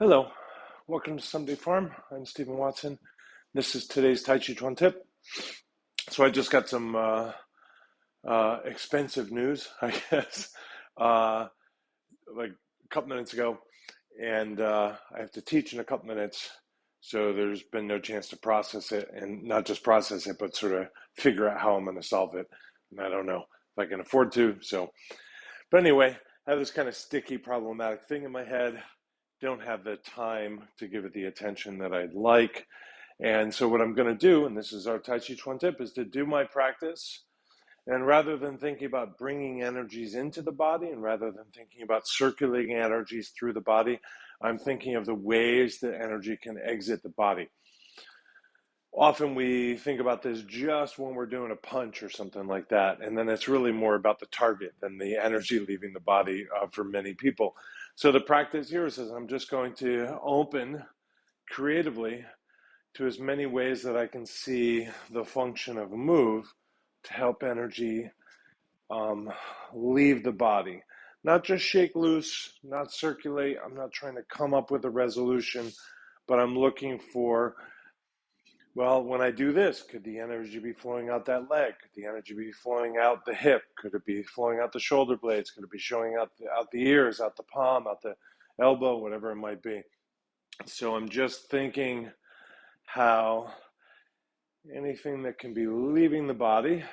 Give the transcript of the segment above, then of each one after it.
Hello, welcome to Someday Farm. I'm Stephen Watson. This is today's Tàijíquán Tip. So I just got some expensive news, I guess, like a couple minutes ago, and I have to teach in a couple minutes. So there's been no chance to process it, and not just process it, but sort of figure out how I'm going to solve it. And I don't know if I can afford to. But anyway, I have this kind of sticky, problematic thing in my head. Don't have the time to give it the attention that I'd like. And so what I'm going to do, and this is our Tàijíquán Tip, is to do my practice. And rather than thinking about bringing energies into the body, and rather than thinking about circulating energies through the body, I'm thinking of the ways that energy can exit the body. Often we think about this just when we're doing a punch or something like that, and then it's really more about the target than the energy leaving the body for many people. So the practice here is I'm just going to open creatively to as many ways that I can see the function of a move to help energy leave the body. Not just shake loose, not circulate. I'm not trying to come up with a resolution, but I'm looking for, well, when I do this, could the energy be flowing out that leg? Could the energy be flowing out the hip? Could it be flowing out the shoulder blades? Could it be showing out the ears, out the palm, out the elbow, whatever it might be? So I'm just thinking how anything that can be leaving the body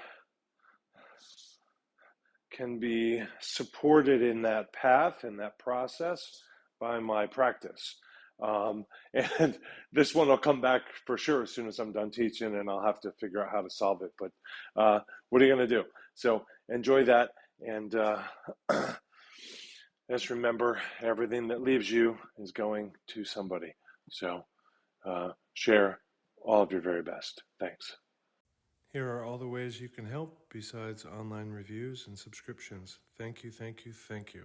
can be supported in that path, in that process, by my practice. And this one will come back for sure as soon as I'm done teaching, and I'll have to figure out how to solve it. But what are you going to do? So enjoy that, and just remember, everything that leaves you is going to somebody. So share all of your very best. Thanks. Here are all the ways you can help besides online reviews and subscriptions. Thank you, thank you, thank you.